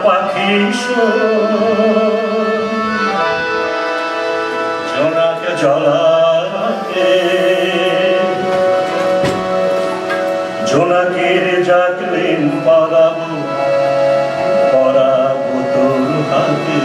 পাখি জোনাকে জলাকে জোনাকের জাকলিন পরাবো তোর হাতে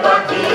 পাখি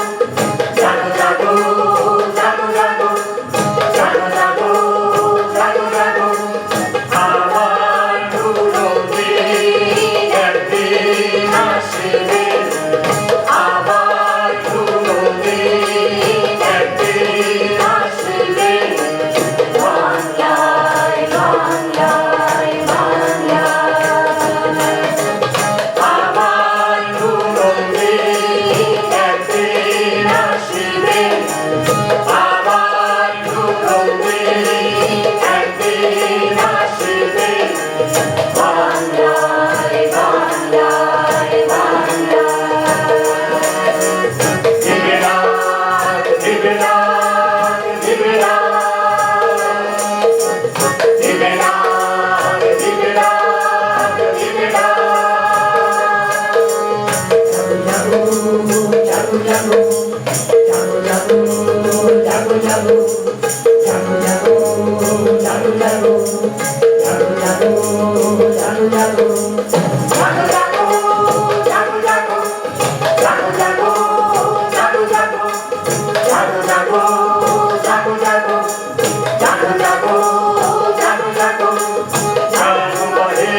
jago jago, jago jago, jago jago, jago jago. আমার দুরদিন একদিন আসবে, আমার দুরদিন একদিন আসবে। বাংলায় বাংলায় বাংলায় আমার দুরদিন একদিন আসবে, আমার দুরদিন একদিন আসবে। বাংলায় বাংলায় বাংলায় দিবে রাত, দিবে রাত, দিবে রাত, দিবে রাত, দিবে রাত, দিবে রাত। জাগো জাগো, জাগো জাগো, জাগো জাগো, জাগো জাগো, জাগো জাগো, জাগো জাগো, জাগো জাগো, জাগো জাগো, জাগো জাগো, জাগো জাগো, জাগো জাগো, জাগো জাগো, জাগো জাগো, জাগো জাগো, জাগো জাগো, জাগো বলে।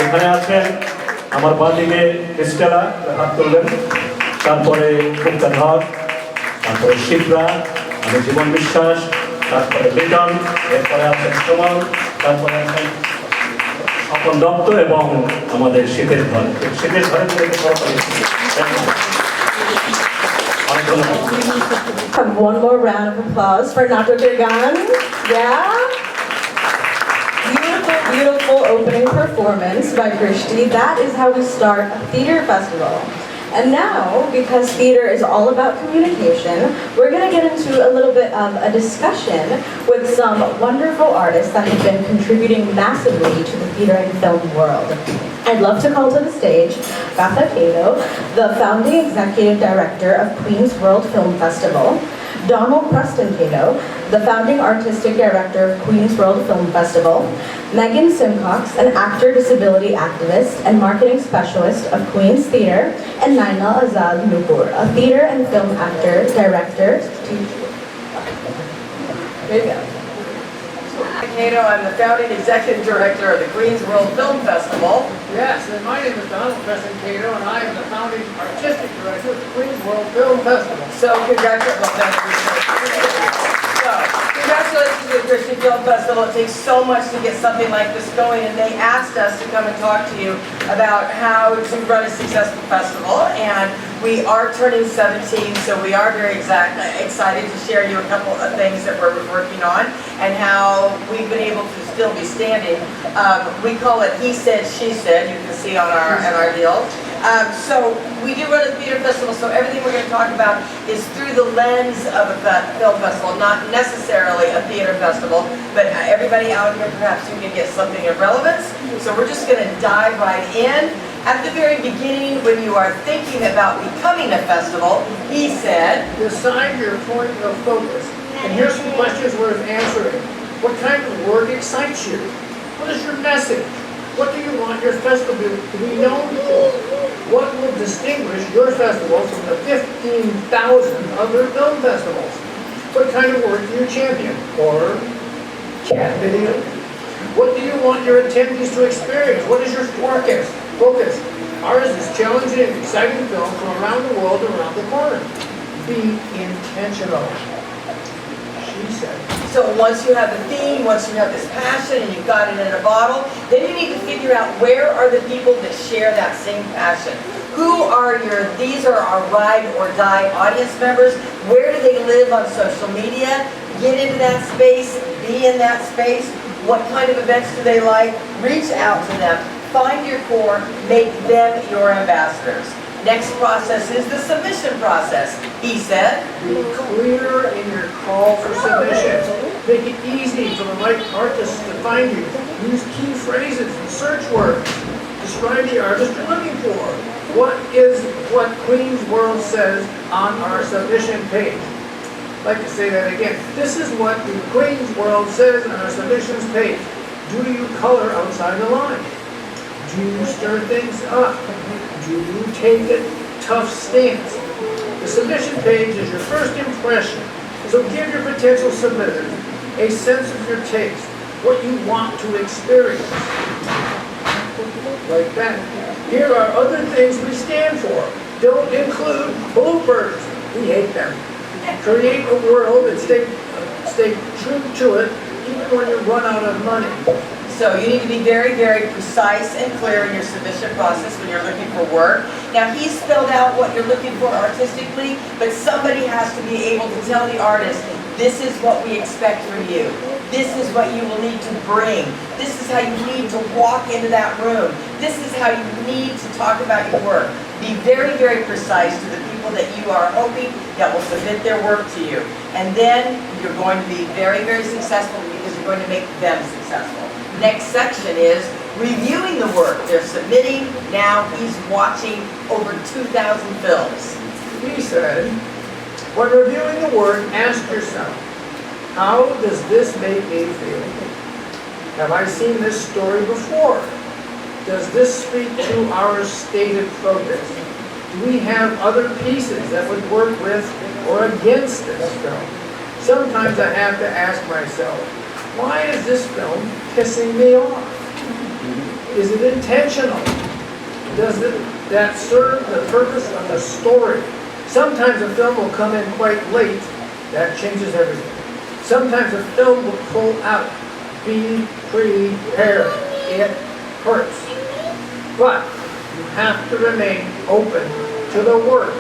এখানে আছেন আমার বাদিকে ক্রিস্টেলা হাত তুললেন, তারপরে ফুলকা ধর, তারপরে শিপ্রা, আমি জীবন বিশ্বাস, তারপরে লিটন, এরপরে আছেন সুমন, তারপরে আছেন স্বপন দত্ত এবং আমাদের শীতের ঘর। শীতের ঘরে Have one more round of applause for NATOKER GAAN. Yeah? Beautiful, beautiful opening performance by Krishti. That is how we start a theater festival. And now, because theater is all about communication, we're going to get into a little bit of a discussion with some wonderful artists that have been contributing massively to the theater and film world. I'd love to call to the stage Gatha Cato, the founding executive director of Queen's World Film Festival, Donald Preston Cato, the founding artistic director of Queen's World Film Festival, Megan Simcox, an actor, disability activist, and marketing specialist of Queen's Theatre, and Naina Azad Nupur, a theatre and film actor, director, teacher. There you go. Cato, I'm the founding executive director of the Queen's World Film Festival. Yes, and my name is Donald Preston Cato, and I am the founding artistic director of the Queen's World Film Festival. So congratulations. So, congratulations to the Krishti Film Festival. It takes so much to get something like this going, and they asked us to come and talk to you about how to run a successful festival. And we are turning 17, so we are very excited to share you a couple of things that we're working on and how we've been able to still be standing. We call it he said, she said. You can see on our deal. So we do run a theater festival, so everything we're going to talk about is through the lens of a film festival, not necessarily a theater festival, but everybody out here perhaps you can get something of relevance. So we're just going to dive right in. At the very beginning, when you are thinking about becoming a festival, he said, decide your point of focus. And here's some questions worth answering. What kind of work excites you? What is your message? What do you want your festival to be known for? What will distinguish your festival from the 15,000 other film festivals? What kind of work do you champion? Horror, cat video, What do you want your attendees to experience? What is your focus? Ours is challenging and exciting film from around the world and around the corner. Be intentional, she said. So once you have the theme, once you have this passion and you've got it in a bottle, then you need to figure out where are the people that share that same passion. Who are these are our ride or die audience members. Where do they live on social media? Get into that space, be in that space. What kind of events do they like? Reach out to them. Find your core, make them your ambassadors. Next process is the submission process. He said, be clear in your call for submissions. Make it easy for the right artists to find you. Use key phrases and search words. Describe the artist you're looking for. What is what Queen's World says on our submission page? I'd like to say that again. This is what the Queen's World says on our submissions page. Do you color outside the line? Do you stir things up? Do you take a tough stance? The submission page is your first impression, so give your potential submitters a sense of your taste, what you want to experience. Like that. Here are other things we stand for. Don't include bloopers. We hate them. Create a world and stay true to it, even when you run out of money. so you need to be very, very precise and clear in your submission process when you're looking for work. Now, he spelled out what you're looking for artistically, but somebody has to be able to tell the artist, this is what we expect from you. This is what you will need to bring. This is how you need to walk into that room. This is how you need to talk about your work. Be very, very precise to the people that you are hoping that will submit their work to you. And then you're going to be very, very successful because you're going to make them successful. Next section is reviewing the work. They're submitting. Now he's watching over 2,000 films. He said, when reviewing the work, ask yourself, how does this make me feel? Have I seen this story before? Does this speak to our stated focus? Do we have other pieces that would work with or against this film? Sometimes I have to ask myself, why is this film pissing me off? Is it intentional? Does that serve the purpose of the story? Sometimes a film will come in quite late. That changes everything. Sometimes a film will pull out. Be prepared. It hurts. But you have to remain open to the work.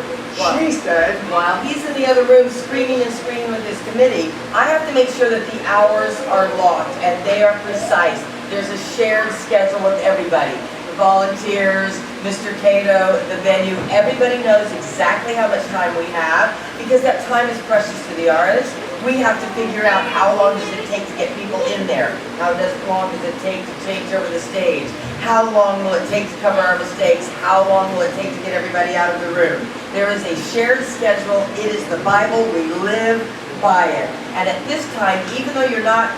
She said, while he's in the other room screaming and screaming with his committee, I have to make sure that the hours are locked and they are precise. There's a shared schedule with everybody. The volunteers, Mr. Cato, the venue, everybody knows exactly how much time we have because that time is precious to the artist. We have to figure out how long does it take to get people in there? How long does it take to change over the stage? How long will it take to cover our mistakes? How long will it take to get everybody out of the room? There is a shared schedule. It is the Bible. We live by it. And at this time, even though you're not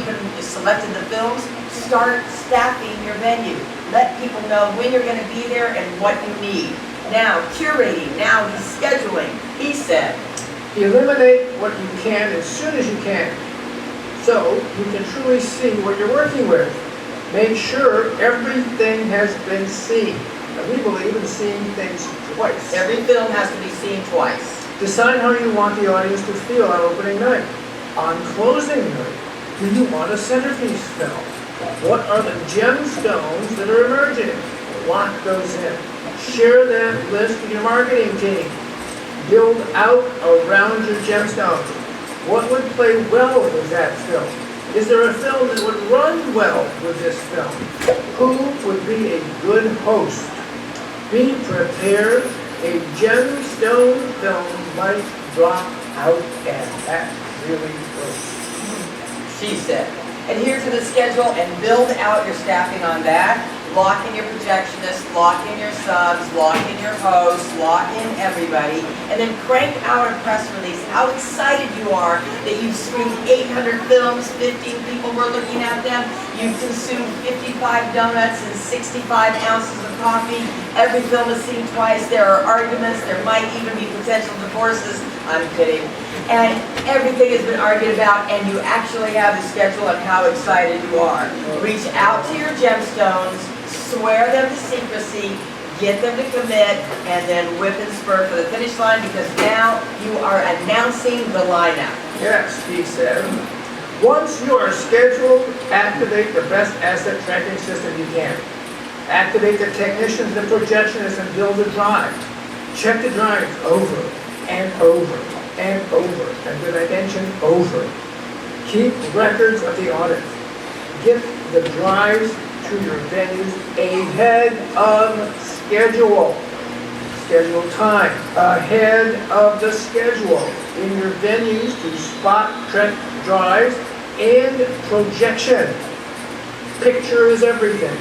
even selecting the films, start staffing your venue. Let people know when you're going to be there and what you need. Now, curating. Now he's scheduling. He said, eliminate what you can as soon as you can, so you can truly see what you're working with. Make sure everything has been seen. And we believe in seeing things twice. Every film has to be seen twice. Decide how you want the audience to feel on opening night. On closing night, do you want a centerpiece film? What are the gemstones that are emerging? Lock those in. Share that list with your marketing team. Build out around your gemstones. What would play well with that film? Is there a film that would run well with this film? Who would be a good host? Be prepared. A gemstone film might drop out, and that's really good. She said, adhere to the schedule and build out your staffing on that. Lock in your projectionists, lock in your subs, lock in your hosts, lock in everybody, and then crank out a press release. How excited you are that you've screened 800 films, 15 people were looking at them, you've consumed 55 donuts and 65 ounces of coffee. Every film is seen twice. There are arguments. There might even be potential divorces. I'm kidding. and everything has been argued about, and you actually have the schedule and how excited you are. Reach out to your gemstones, swear them to secrecy, get them to commit, and then whip and spur for the finish line, because now you are announcing the lineup. Yes, he said. Once you are scheduled, activate the best asset tracking system you can. Activate the technicians, the projectionists, and build the drive. Check the drives over and over and over, and did I mention over? Keep records of the audit. Get the drives to your venues ahead of schedule. Schedule time ahead of the schedule in your venues to spot check drives and projection. Picture is everything.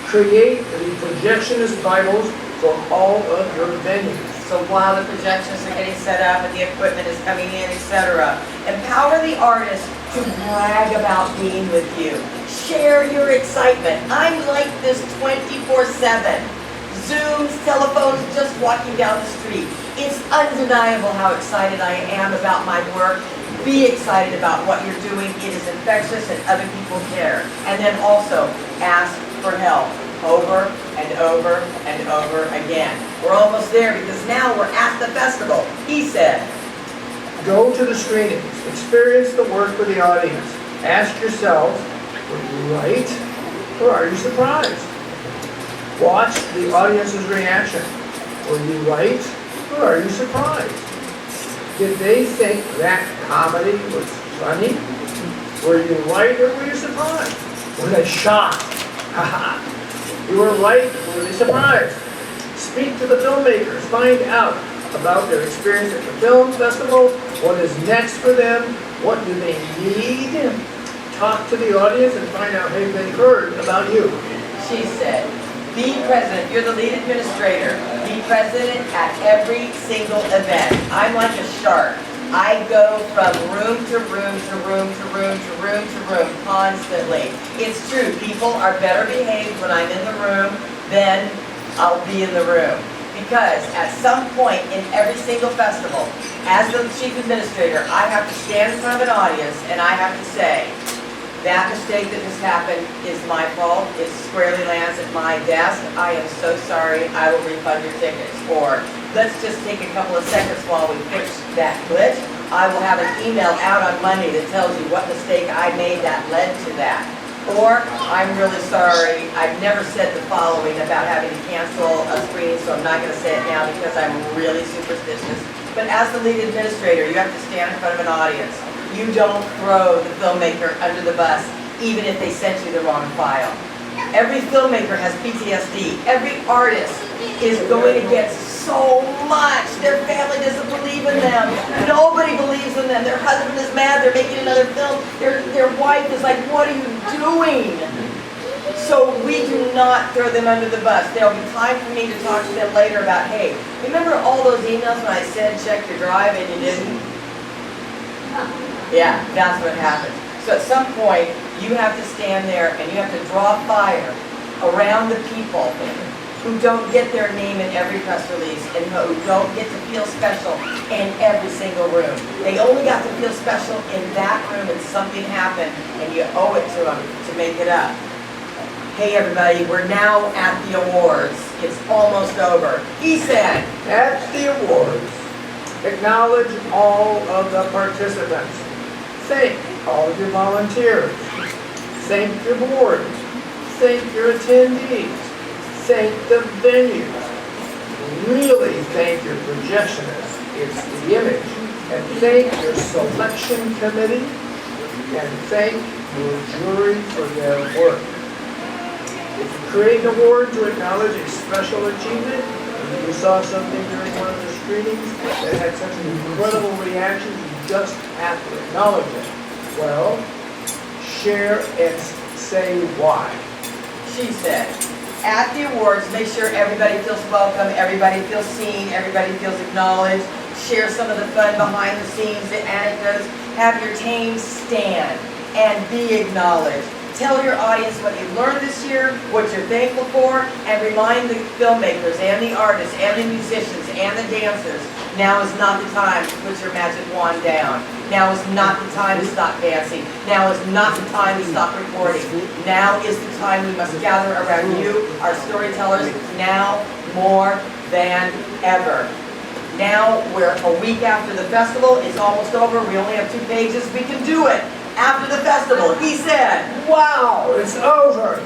Create the projectionist vitals for all of your venues. So while the projections are getting set up and the equipment is coming in, etc., empower the artist to brag about being with you. Share your excitement. I'm like this 24/7. Zooms, telephones, just walking down the street. It's undeniable how excited I am about my work. Be excited about what you're doing. It is infectious and other people care. And then also ask for help over and over and over again. We're almost there because now we're at the festival. He said, Go to the screenings. Experience the work with the audience. Ask yourselves, were you right or are you surprised? Watch the audience's reaction. Were you right or are you surprised? Did they think that comedy was funny? Were you right or were you surprised? Were they shocked? Haha. You were right or were they surprised? Speak to the filmmakers. Find out about their experience at the film festival. What is next for them? What do they need? Talk to the audience and find out how they heard about you. she said, be present. You're the lead administrator. Be present at every single event. I'm like a shark. I go from room to room to room to room to room to room constantly. It's true. People are better behaved when I'm in the room than I'll be in the room. Because at some point in every single festival, as the chief administrator, I have to stand in front of an audience and I have to say, that mistake that just happened is my fault. It squarely lands at my desk. I am so sorry. I will refund your tickets. Or let's just take a couple of seconds while we fix that glitch. I will have an email out on Monday that tells you what mistake I made that led to that. Or, I'm really sorry, I've never said the following about having to cancel a screening, so I'm not going to say it now because I'm really superstitious. But as the lead administrator, you have to stand in front of an audience. You don't throw the filmmaker under the bus, even if they sent you the wrong file. Every filmmaker has PTSD. Every artist is going to get so much. Their family doesn't believe in them. Nobody believes in them. Their husband is mad. They're making another film. Their wife is like, what are you doing? So we do not throw them under the bus. There'll be time for me to talk to them later about, hey, remember all those emails when I said check your drive and you didn't? Yeah, that's what happened. So at some point, you have to stand there and you have to draw fire around the people who don't get their name in every press release and who don't get to feel special in every single room. They only got to feel special in that room and something happened and you owe it to them to make it up. Hey everybody, we're now at the awards. It's almost over. He said, At the awards, acknowledge all of the participants. Thank all of your volunteers. Thank your board. Thank your attendees. Thank the venues. Really thank your projectionists. It's the image. And thank your selection committee. And thank your jury for their work. If you create an award to acknowledge a special achievement, and you saw something during one of the screenings that had such an incredible reaction, you just have to acknowledge it. Well, share and say why. she said, at the awards, make sure everybody feels welcome, everybody feels seen, everybody feels acknowledged. Share some of the fun behind the scenes, the anecdotes. Have your team stand and be acknowledged. Tell your audience what you learned this year, what you're thankful for, and remind the filmmakers and the artists and the musicians and the dancers, now is not the time to put your magic wand down. Now is not the time to stop dancing. Now is not the time to stop recording. Now is the time we must gather around you, our storytellers, now more than ever. Now we're a week after the festival, it's almost over, we only have 2 pages, we can do it. After the festival, he said, Wow, it's over.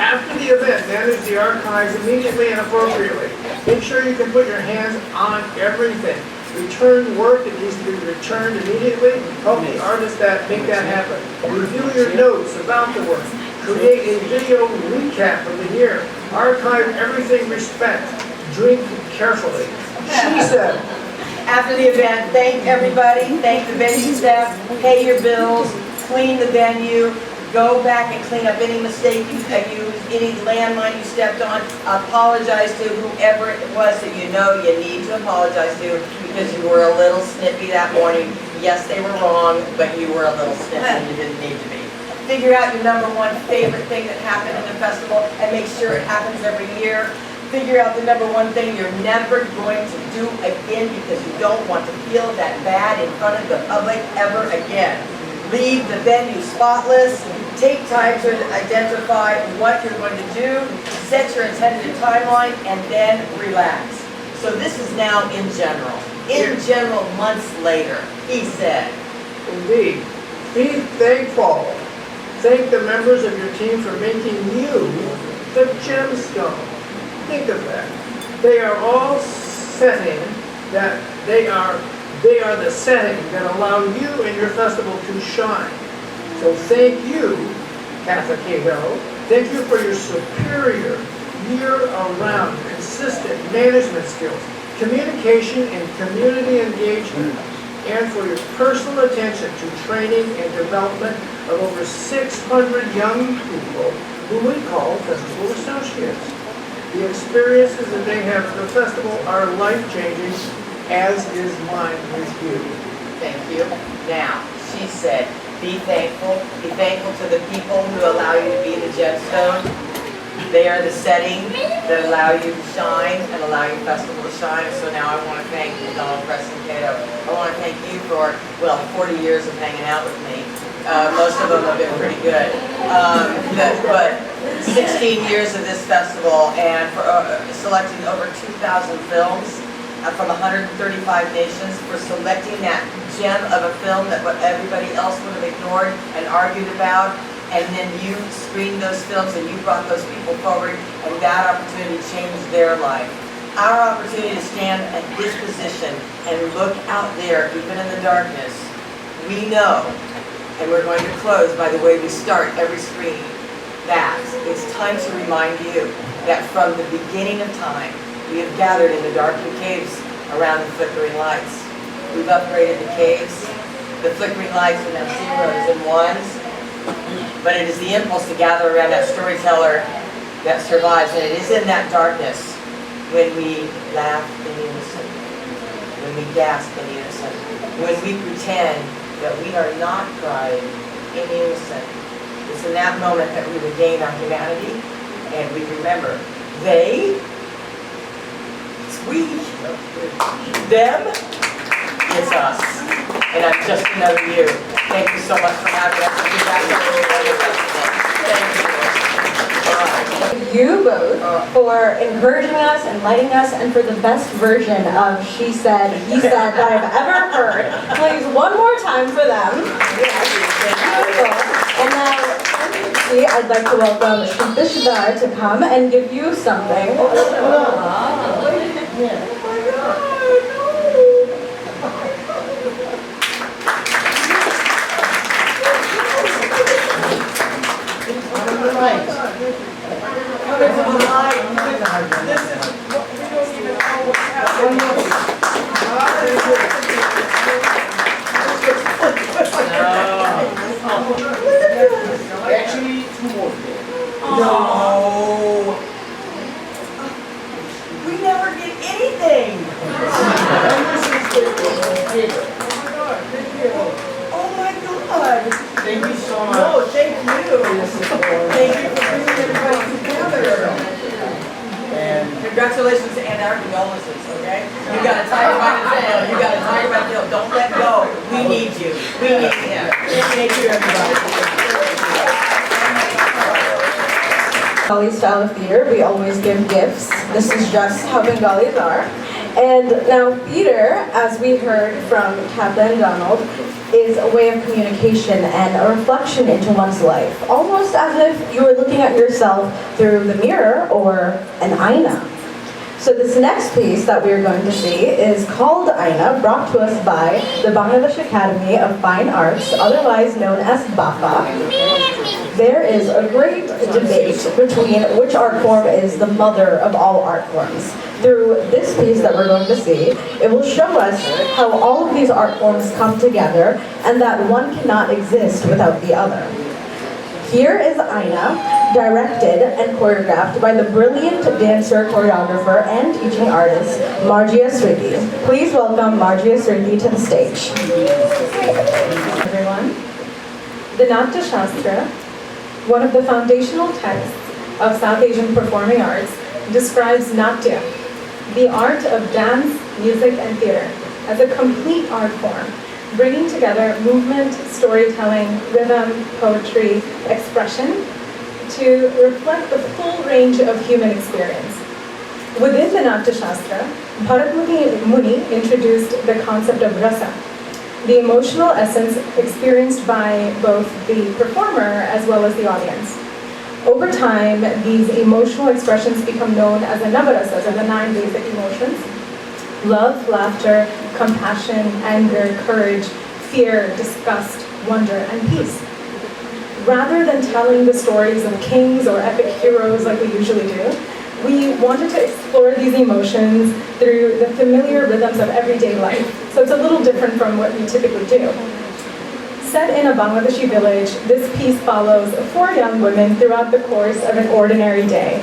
After the event, manage the archives immediately and appropriately. Make sure you can put your hands on everything. Return work that needs to be returned immediately. Help the artists that make that happen. Review your notes about the work. Create a video recap of the year. Archive everything respect. Drink carefully. She said, after the event, thank everybody, thank the venue staff, pay your bills, clean the venue, go back and clean up any mistake you used, any landmine you stepped on, apologize to whoever it was that you know you need to apologize to because you were a little snippy that morning. Yes, they were wrong, but you were a little snippy and you didn't need to be. Figure out your #1 favorite thing that happened in the festival and make sure it happens every year. Figure out the #1 thing you're never going to do again because you don't want to feel that bad in front of the public ever again. Leave the venue spotless. Take time to identify what you're going to do. Set your intended timeline and then relax. So this is now in general. In general, months later, he said. indeed, be thankful. Thank the members of your team for making you the gemstone. Think of that. They are all setting that they are the setting that allow you and your festival to shine. So thank you, Katha Cahill. Thank you for your superior, year-round, consistent management skills, communication and community engagement, and for your personal attention to training and development of over 600 young people who we call festival associates. The experiences that they have at the festival are life-changing, as is mine with you. Thank you. Now, she said, be thankful. Be thankful to the people who allow you to be the gemstone. They are the setting that allow you to shine and allow your festival to shine. So now I want to thank you, Donald, Preston, Cato. I want to thank you for, 40 years of hanging out with me. Most of them have been pretty good. But 16 years of this festival and for selecting over 2,000 films from 135 nations, for selecting that gem of a film that what everybody else would have ignored and argued about, and then you screened those films and you brought those people forward, and that opportunity changed their life. Our opportunity to stand at this position and look out there, even in the darkness, we know, and we're going to close by the way we start every screening, that it's time to remind you that from the beginning of time, we have gathered in the darkened caves around the flickering lights. We've upgraded the caves. The flickering lights are now zeros and ones. But it is the impulse to gather around that storyteller that survives. And it is in that darkness when we laugh in unison, when we gasp in unison, when we pretend that we are not crying in unison. It's in that moment that we regain our humanity and we remember they, it's we, them, it's us. And I'm just another you. Thank you so much for having us. Thank you both for encouraging us, enlightening us, and for the best version of She Said, He Said that I've ever heard. Please, one more time for them. Beautiful. And now, I'd like to welcome Shita Shadar to come and give you something. Actually, 2 more. No. We never get anything. Oh my God. Thank you so much. No, thank you. Thank you for bringing everybody together. And Congratulations and our condolences, okay? You got a tiger by the tail, you got a tiger by the tail, don't let go. We need you, we need him. Thank you, everybody. Bengali style of theater, we always give gifts. This is just how Bengalis are. And now theater, as we heard from Captain Donald, is a way of communication and a reflection into one's life. Almost as if you were looking at yourself through the mirror or an aina. So this next piece that we're going to see is called Aina, brought to us by the Bangladesh Academy of Fine Arts, otherwise known as BAFA. There is a great debate between which art form is the mother of all art forms. Through this piece that we're going to see, it will show us how all of these art forms come together and that one cannot exist without the other. Here is Aina, directed and choreographed by the brilliant dancer, choreographer, and teaching artist, Margia Srithi. Please welcome Margia Srithi to the stage. Everyone. The Natya Shastra, one of the foundational texts of South Asian performing arts, describes Natya, the art of dance, music, and theater, as a complete art form, bringing together movement, storytelling, rhythm, poetry, expression, to reflect the full range of human experience. Within the Natya Shastra, Bharat Muni introduced the concept of rasa, the emotional essence experienced by both the performer as well as the audience. Over time, these emotional expressions become known as the navarasas, or the 9 basic emotions: love, laughter, compassion, anger, courage, fear, disgust, wonder, and peace. Rather than telling the stories of kings or epic heroes like we usually do, we wanted to explore these emotions through the familiar rhythms of everyday life. So it's a little different from what we typically do. Set in a Bangladeshi village, this piece follows 4 young women throughout the course of an ordinary day.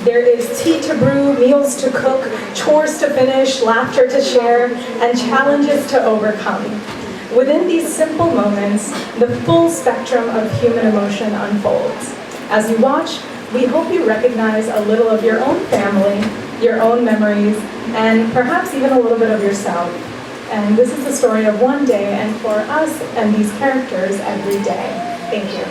There is tea to brew, meals to cook, chores to finish, laughter to share, and challenges to overcome. Within these simple moments, the full spectrum of human emotion unfolds. As you watch, we hope you recognize a little of your own family, your own memories, and perhaps even a little bit of yourself. And this is the story of one day, and for us and these characters every day. Thank you.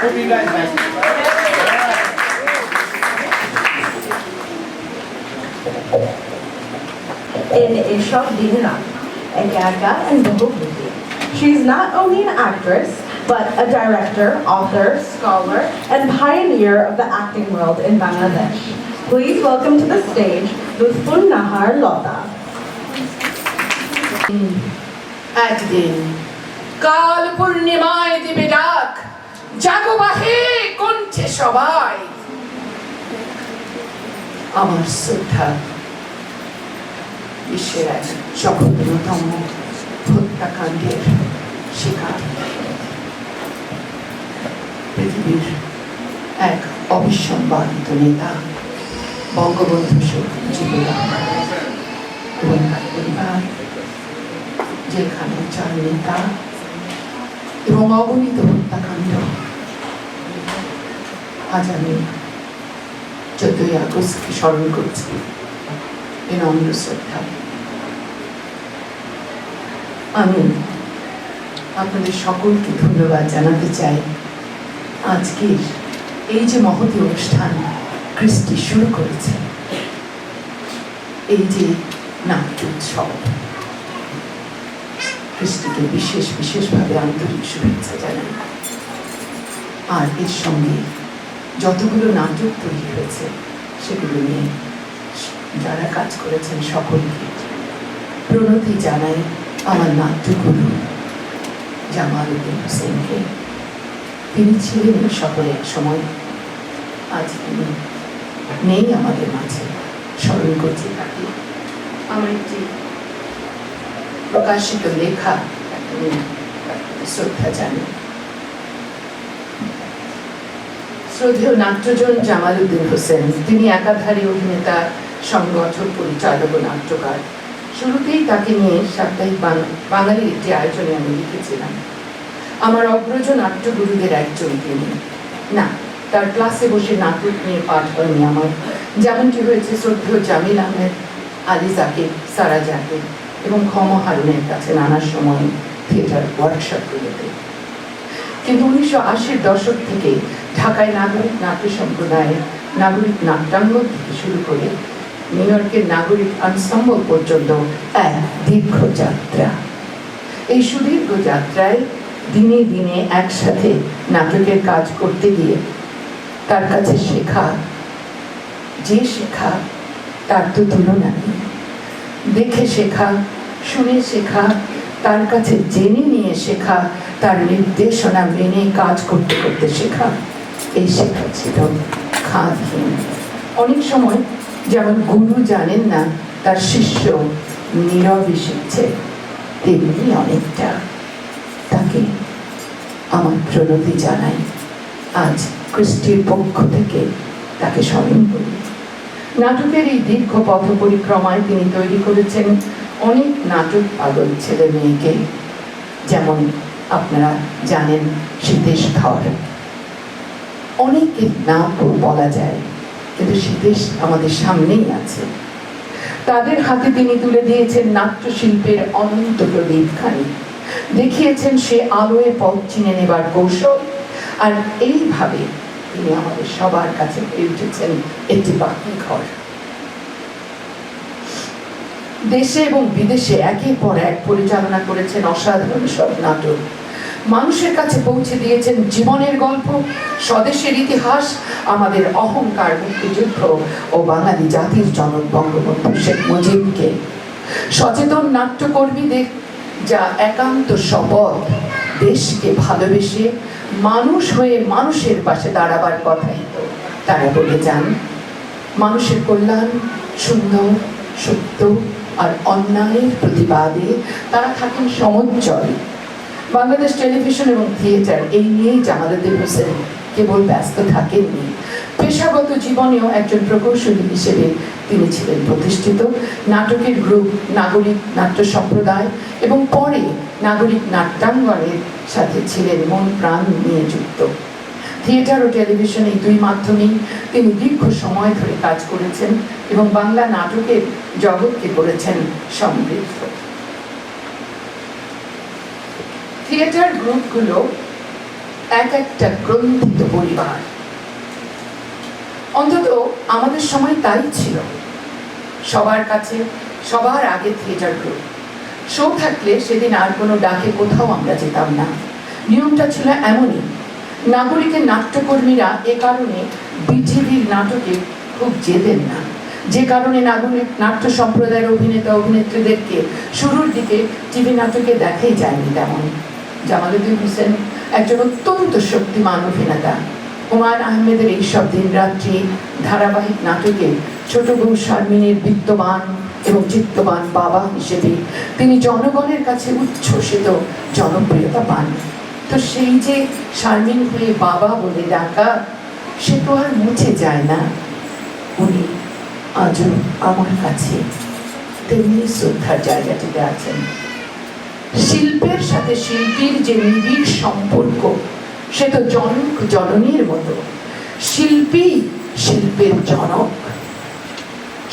Hope you guys like it. In Ishab Dinna, Ekaka and Bohubuti. She's not only an actress, but a director, author, scholar, and pioneer of the acting world in Bangladesh. Please welcome to the stage Lutfun Nahar Lota. একদিন কাল পূর্ণিমায় দিবে ডাক, জাগো বাহে কণ্ঠে সবাই। আমার শ্রদ্ধা বিশ্বের এক জঘন্যতম হত্যাকাণ্ডের শিকার পৃথিবীর এক অবিসম্বাদিত নেতা বঙ্গবন্ধু শেখ মুজিবুর রহমান এবং তার পরিবার, জেলখানার 4 নেতা এবং অগণিত হত্যাকাণ্ড। আজ আমি 14ই আগস্টকে স্মরণ করছি বিনম্র শ্রদ্ধা। আমি আপনাদের সকলকে ধন্যবাদ জানাতে চাই। আজকের এই যে মহতী অনুষ্ঠান ক্রিস্টি শুরু করেছে, এই যে নাট্য উৎসব, ক্রিস্টিকে বিশেষভাবে আন্তরিক শুভেচ্ছা জানাই। আর এর সঙ্গে যতগুলো নাটক তৈরি হয়েছে সেগুলো নিয়ে যারা কাজ করেছেন সকলকে প্রণতি জানাই। আমার নাট্যগুরু জামাল উদ্দিন হোসেনকে, তিনি ছিলেন সকলে এক সময়, আজ তিনি নেই আমাদের মাঝে, স্মরণ করছি তাকে। আমার একটি প্রকাশিত লেখা শ্রদ্ধা জানি। শ্রদ্ধেয় নাট্যজন জামাল উদ্দিন হোসেন, তিনি একাধারে অভিনেতা, সংগঠক, পরিচালক ও নাট্যকার। শুরুতেই তাকে নিয়ে সাপ্তাহিক বাঙালির একটি আয়োজনে আমি লিখেছিলাম, আমার অগ্রজ নাট্যগুরুদের একজন তিনি। না, তার ক্লাসে বসে নাটক নিয়ে পাঠ হয়নি আমার, যেমনটি হয়েছে শ্রদ্ধেয় জামিল আহমেদ, আলী জাকির, সারা জাকির এবং ক্ষমা হারুনের কাছে নানা সময় থিয়েটার ওয়ার্কশপগুলোতে। কিন্তু 1980-র দশক থেকে ঢাকায় নাগরিক নাট্য সম্প্রদায়, নাগরিক নাট্যাঙ্গ থেকে শুরু করে নিউ ইয়র্কের নাগরিক আনসাম্বল পর্যন্ত এক দীর্ঘ যাত্রা। এই সুদীর্ঘ যাত্রায় দিনে দিনে একসাথে নাটকের কাজ করতে গিয়ে তার কাছে শেখা, যে শেখা তার তো তুলনা নেই। দেখে শেখা, শুনে শেখা, তার কাছে জেনে নিয়ে শেখা, তার নির্দেশনা মেনে কাজ করতে করতে শেখা, এই শেখা ছিল খাতহীন। অনেক সময় যেমন গুরু জানেন না তার শিষ্য নীরবে শিখছে, তেমনি অনেকটা তাকে আমার প্রণতি জানাই। আজ ক্রিস্টির পক্ষ থেকে তাকে স্মরণ করি। নাটকের এই দীর্ঘ পথ পরিক্রমায় তিনি তৈরি করেছেন অনেক নাটক পাগল ছেলে মেয়েকে, যেমন আপনারা জানেন সীতেশ ধর। অনেকের নাম বলা যায়, কিন্তু সীতেশ আমাদের সামনেই আছে। তাদের হাতে তিনি তুলে দিয়েছেন নাট্যশিল্পের অনন্ত প্রদীপখানি, দেখিয়েছেন সে আলোয় পথ চিনে নেবার কৌশল। আর এইভাবে তিনি আমাদের সবার কাছে হয়ে উঠেছেন একটি বাকি ঘর। দেশে এবং বিদেশে একের পর এক পরিচালনা করেছেন অসাধারণ সব নাটক। মানুষের কাছে পৌঁছে দিয়েছেন জীবনের গল্প, স্বদেশের ইতিহাস, আমাদের অহংকার, মুক্তিযুদ্ধ ও বাঙালি জাতির জনক বঙ্গবন্ধু শেখ মুজিবকে। সচেতন নাট্যকর্মীদের যা একান্ত শপথ, দেশকে ভালোবেসে মানুষ হয়ে মানুষের পাশে দাঁড়াবার কথাই তো তারা বলে যান। মানুষের কল্যাণ, সুন্দর, সত্য আর অন্যায়ের প্রতিবাদে তারা থাকেন সমুজ্জ্বল। বাংলাদেশ টেলিভিশন এবং থিয়েটার এই নিয়েই জামাল উদ্দিন হোসেন কেবল ব্যস্ত থাকেননি, পেশাগত জীবনেও একজন প্রকৌশলী হিসেবে তিনি ছিলেন প্রতিষ্ঠিত। নাটকের গ্রুপ, নাগরিক নাট্য সম্প্রদায় এবং পরে নাগরিক নাট্যাঙ্গনের সাথে ছিলেন মন প্রাণ নিয়ে যুক্ত। থিয়েটার ও টেলিভিশন এই দুই মাধ্যমেই তিনি দীর্ঘ সময় ধরে কাজ করেছেন এবং বাংলা নাটকের জগৎকে করেছেন সমৃদ্ধ। থিয়েটার গ্রুপগুলো এক একটা গ্রন্থিত পরিবার। অন্তত আমাদের সময় তাই ছিল। সবার কাছে সবার আগে থিয়েটার গ্রুপ। শো থাকলে সেদিন আর কোনো ডাকে কোথাও আমরা যেতাম না। নিয়মটা ছিল এমনই। নাগরিকের নাট্যকর্মীরা এ কারণে বিটিভির নাটকে খুব যেতেন না, যে কারণে নাগরিক নাট্য সম্প্রদায়ের অভিনেতা অভিনেত্রীদেরকে শুরুর দিকে টিভি নাটকে দেখাই যায়নি তেমন। জামালউদ্দিন হোসেন একজন অত্যন্ত শক্তিমান অভিনেতা। হুমায়ুন আহমেদের এইসব দিনরাত্রি ধারাবাহিক নাটকে ছোট বউ শারমিনের বিত্তবান এবং চিত্তবান বাবা হিসেবে তিনি জনগণের কাছে উচ্ছ্বসিত জনপ্রিয়তা পান। তো সেই যে শারমিন হয়ে বাবা বলে ডাকা, সে তো আর মুছে যায় না। উনি আজও আমার কাছে তেমনি শ্রদ্ধার জায়গাটিতে আছেন। শিল্পের সাথে শিল্পীর যে নিবিড় সম্পর্ক, সে তো জনক জননীর মতো। শিল্পী শিল্পের জনক।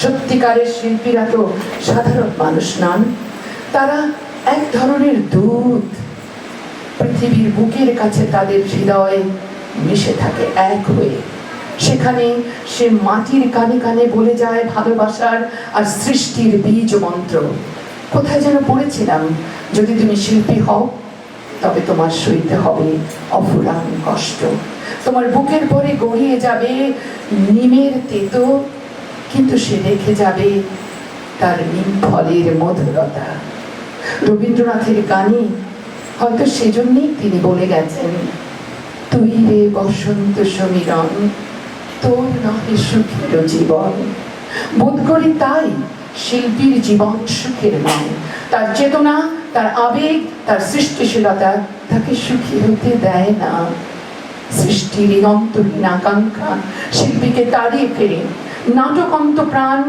সত্যিকারের শিল্পীরা তো সাধারণ মানুষ নন, তারা এক ধরনের দূত। পৃথিবীর বুকের কাছে তাদের হৃদয় মিশে থাকে এক হয়ে। সেখানে সে মাটির কানে কানে বলে যায় ভালোবাসার আর সৃষ্টির বীজ মন্ত্র। কোথায় যেন পড়েছিলাম, যদি তুমি শিল্পী হও তবে তোমার সইতে হবে অফুরান কষ্ট। তোমার বুকের পরে গড়িয়ে যাবে নিমের তেতো, কিন্তু সে রেখে যাবে তার নিম ফলের মধুরতা। রবীন্দ্রনাথের গানে হয়তো সেজন্যই তিনি বলে গেছেন, তুই রে বসন্ত সমীরণ, তোর নহে সুখের জীবন। বোধ করি তাই শিল্পীর জীবন সুখের নয়। তার চেতনা, তার আবেগ, তার সৃষ্টিশীলতা তাকে সুখী হতে দেয় না। সৃষ্টির এই অন্তহীন আকাঙ্ক্ষা শিল্পীকে তাড়িয়ে ফেরে। নাটক অন্তপ্রাণ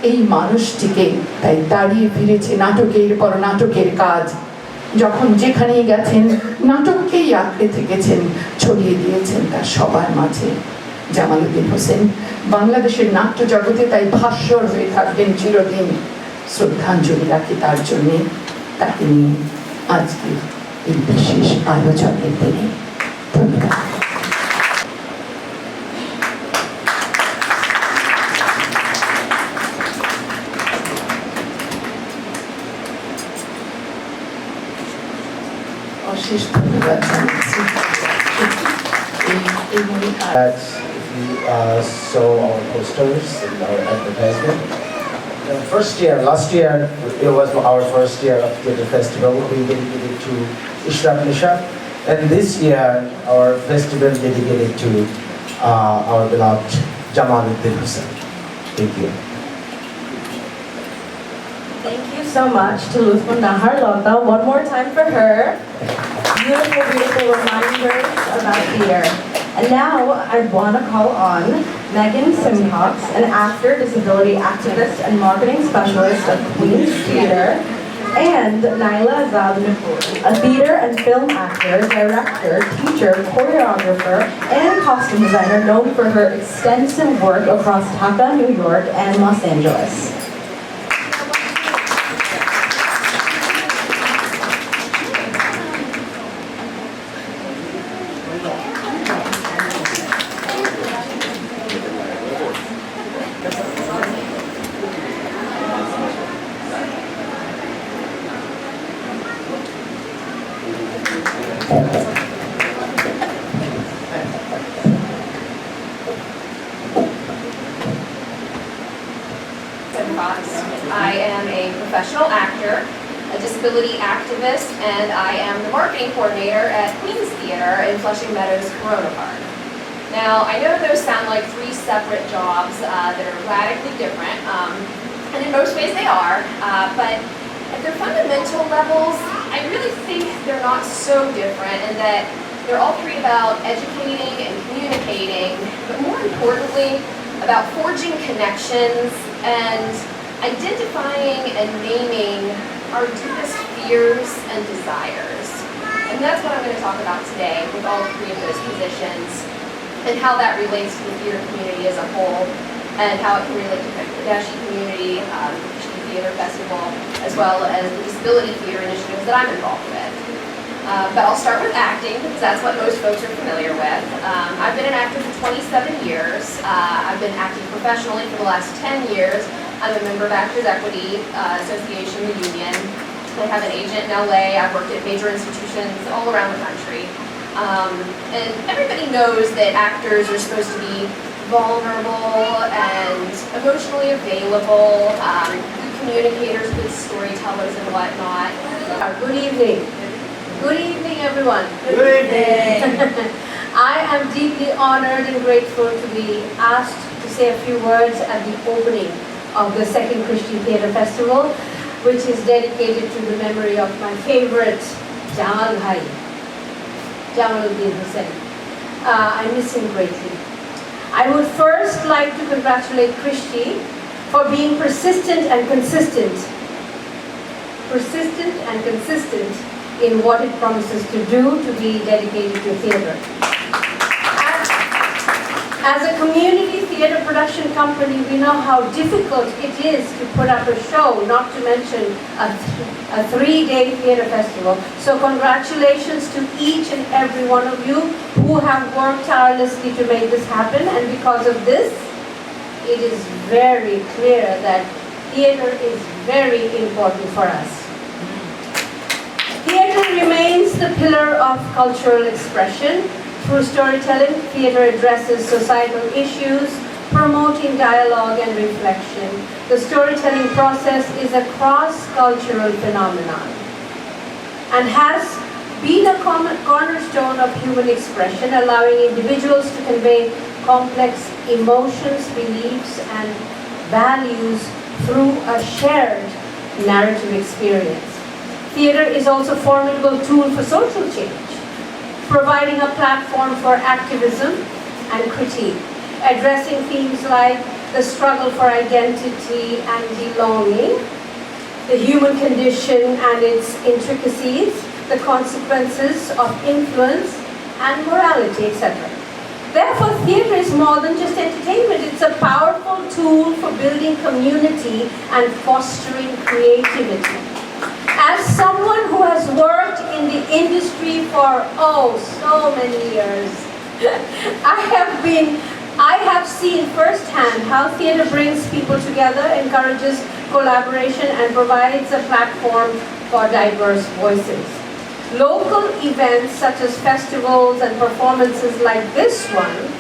এই মানুষটিকে তাই তাড়িয়ে ফিরেছে নাটকের পর নাটকের কাজ। যখন যেখানেই গেছেন নাটককেই আঁকড়ে থেকেছেন, ছড়িয়ে দিয়েছেন তার সবার মাঝে। জামালউদ্দিন হোসেন বাংলাদেশের নাট্য জগতে তাই ভাস্বর হয়ে থাকবেন চিরদিন। শ্রদ্ধাঞ্জলি রাখি তার জন্যে, তাকে নিয়ে আজকে এই বিশেষ আয়োজনের দিনে। ধন্যবাদ। অশেষ ধন্যবাদ জানাচ্ছি। That you saw our posters and our advertisement. The last year, it was our first year of theatre festival. We dedicated to Ishraq Nishab, and this year our festival dedicated to our beloved Jamaluddin Hussain. Thank you. Thank you so much to Luzman Nahar Lota. One more time for her. Beautiful, beautiful reminders about theater. And now I want to call on Megan Simcox, an actor, disability activist, and marketing specialist of Queen's Theatre, and Naila Azad Nupur, a theater and film actor, director, teacher, choreographer, and costume designer known for her extensive work across Dhaka, New York, and Los Angeles. I am a professional actor, a disability activist, and I am the marketing coordinator at Queen's Theatre in Flushing Meadows, Corona Park. Now, I know those sound like three separate jobs that are radically different, and in most ways they are, but at their fundamental levels, I really think they're not so different, and that they're all three about educating and communicating, but more importantly, about forging connections and identifying and naming our deepest fears and desires. And that's what I'm going to talk about today with all three of those positions, and how that relates to the theater community as a whole, and how it can relate to the Bangladeshi community, the Krishti Theater Festival, as well as the disability theater initiatives that I'm involved with. But I'll start with acting because that's what most folks are familiar with. I've been an actor for 27 years. I've been acting professionally for the last 10 years. I'm a member of Actors Equity Association, the union. I have an agent in LA. I've worked at major institutions all around the country. And everybody knows that actors are supposed to be vulnerable and emotionally available, good communicators, good storytellers and whatnot. Good evening. Good evening, everyone. Good evening. I am deeply honored and grateful to be asked to say a few words at the opening of the second Krishti Theatre Festival, which is dedicated to the memory of my favorite Jamal Bhai, Jamaluddin Hussain. I miss him greatly. I would first like to congratulate Krishti for being persistent and consistent in what it promises to do to be dedicated to theatre. As a community theatre production company, we know how difficult it is to put up a show, not to mention a 3-day theatre festival. So congratulations to each and every one of you who have worked tirelessly to make this happen. And because of this, it is very clear that theatre is very important for us. Theatre remains the pillar of cultural expression. Through storytelling, theatre addresses societal issues, promoting dialogue and reflection. The storytelling process is a cross-cultural phenomenon and has been a cornerstone of human expression, allowing individuals to convey complex emotions, beliefs, and values through a shared narrative experience. Theatre is also a formidable tool for social change, providing a platform for activism and critique, addressing themes like the struggle for identity and belonging, the human condition and its intricacies, the consequences of influence and morality, etc. Therefore, theatre is more than just entertainment. It's a powerful tool for building community and fostering creativity. As someone who has worked in the industry for, so many years, I have seen firsthand how theatre brings people together, encourages collaboration, and provides a platform for diverse voices. Local events such as festivals and performances like this one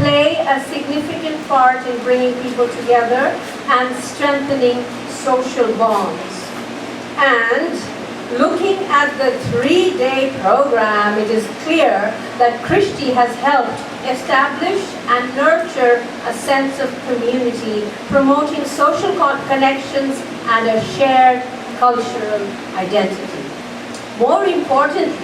play a significant part in bringing people together and strengthening social bonds. And looking at the 3-day program, it is clear that Krishti has helped establish and nurture a sense of community, promoting social connections and a shared cultural identity. More importantly,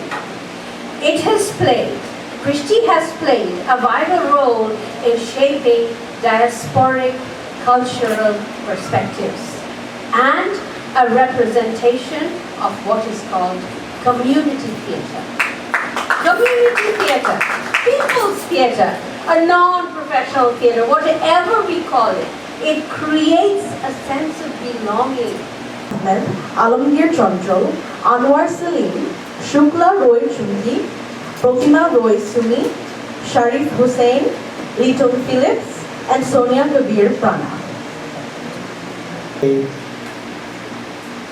Krishti has played a vital role in shaping diasporic cultural perspectives and a representation of what is called community theatre. Community theatre, people's theatre, a non-professional theatre, whatever we call it, it creates a sense of belonging. Alamgir Chandral, Anwar Salim, Shukla Roy Chungi, Protima Roy Sumi, Sharif Hussain, Liton Phillips, and Sonia Kabir Prana.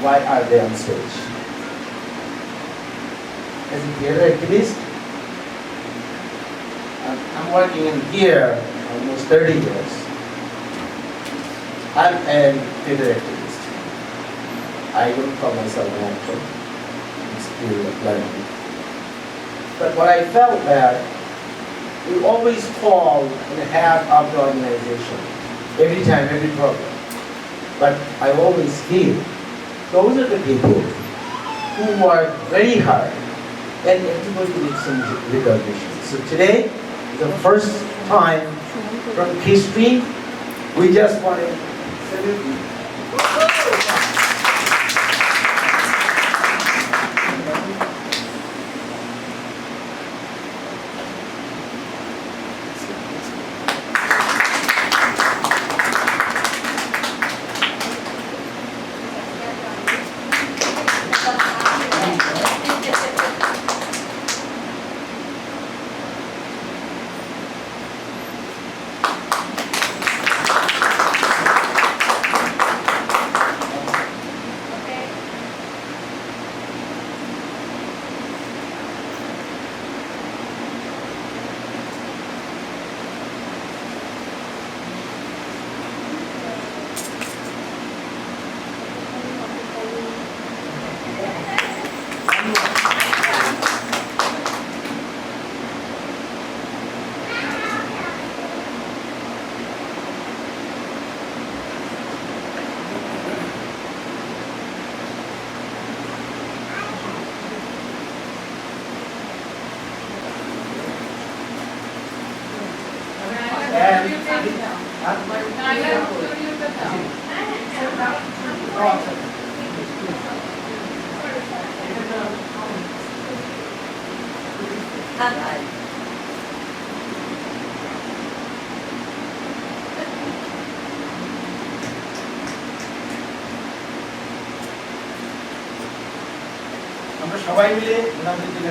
Why are they on stage? As a theatre activist, I'm working in here almost 30 years. I'm a theatre activist. I don't call myself an actor. It's pure learning. But what I felt that we always fall in the hat of the organization. Every time, every program. But I always feel those are the people who work very hard and everybody needs some recognition. So today, the first time from history, we just want to salute you. আমরা সবাই মিলে ওনাদের দিকে